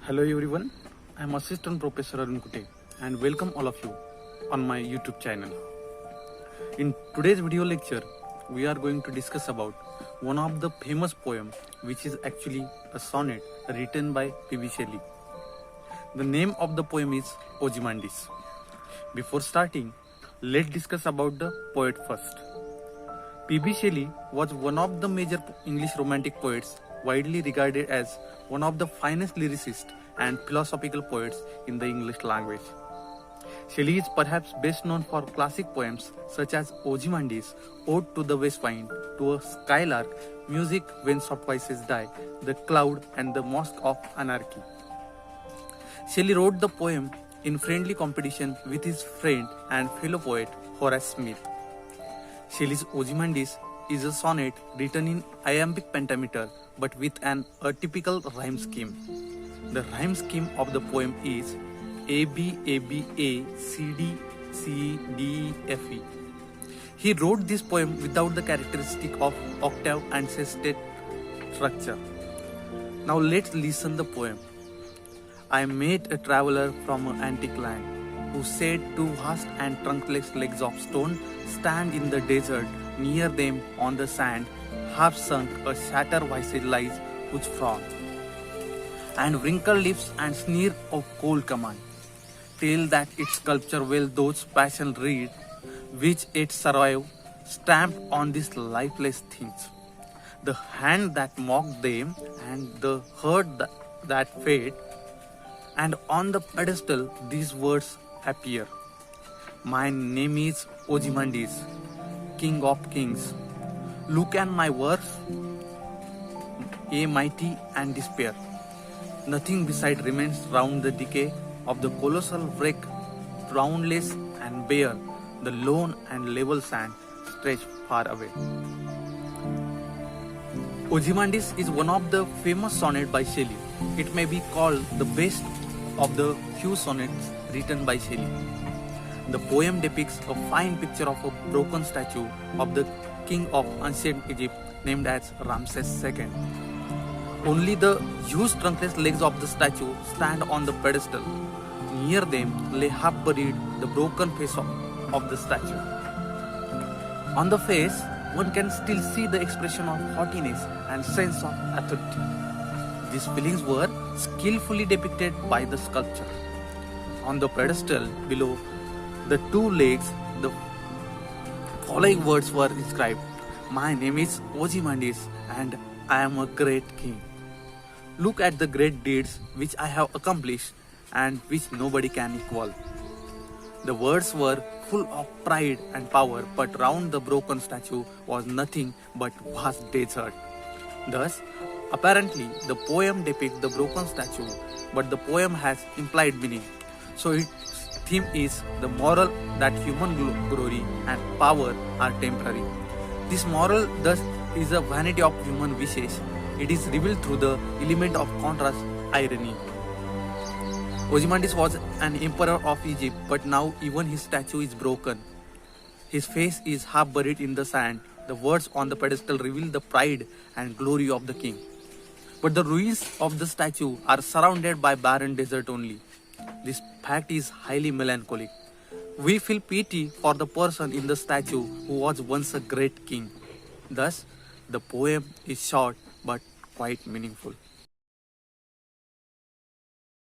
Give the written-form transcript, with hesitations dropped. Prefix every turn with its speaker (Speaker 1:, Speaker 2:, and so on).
Speaker 1: Hello everyone, I am Assistant Professor Arun Kute and welcome all of you on my YouTube channel. In today's video lecture, we are going to discuss about one of the famous poem which is actually a sonnet written by P.B. Shelley. The name of the poem is Ozymandias. Before starting, let's discuss about the poet first. P.B. Shelley was one of the major English romantic poets, widely regarded as one of the finest lyricists and philosophical poets in the English language. Shelley is perhaps best known for classic poems such as Ozymandias, Ode to the West Wind, To a Skylark, Music When Soft Voices Die, The Cloud, and The Mosque of Anarchy. Shelley wrote the poem in friendly competition with his friend and fellow poet Horace Smith. Shelley's Ozymandias is a sonnet written in iambic pentameter but with an atypical rhyme scheme. The rhyme scheme of the poem is A B A B A C D C D F E. He wrote this poem without the characteristic of octave and sestet structure. Now let's listen the poem. I met a traveler from an antique land who said two vast and trunkless legs of stone stand in the desert. Near them on the sand, half sunk, a shatter visage lies whose frown and wrinkled lips and sneer of cold command tell that its sculpture well those passion read, which it survive, stamped on these lifeless things. The hand that mocked them and the heart that fade, and on the pedestal these words appear. My name is Ozymandias, King of Kings. Look at my works, a mighty and despair. Nothing beside remains round the decay of the colossal wreck, boundless and bare, the lone and level sand stretched far away. Ozymandias is one of the famous sonnets by Shelley. It may be called the best of the few sonnets written by Shelley. The poem depicts a fine picture of a broken statue of the king of ancient Egypt named as Ramses II. Only the huge trunkless legs of the statue stand on the pedestal. Near them lay half buried the broken face of the statue. On the face, one can still see the expression of haughtiness and sense of authority. These feelings were skillfully depicted by the sculptor. On the pedestal below the two legs, the following words were inscribed. My name is Ozymandias and I am a great king. Look at the great deeds which I have accomplished and which nobody can equal. The words were full of pride and power, but round the broken statue was nothing but vast desert. Thus, apparently the poem depicts the broken statue, but the poem has implied meaning. So its theme is the moral that human glory and power are temporary. This moral thus is a vanity of human wishes. It is revealed through the element of contrast, irony. Ozymandias was an emperor of Egypt, but now even his statue is broken. His face is half buried in the sand. The words on the pedestal reveal the pride and glory of the king. But the ruins of the statue are surrounded by barren desert only. This fact is highly melancholic. We feel pity for the person in the statue who was once a great king. Thus, the poem is short but quite meaningful.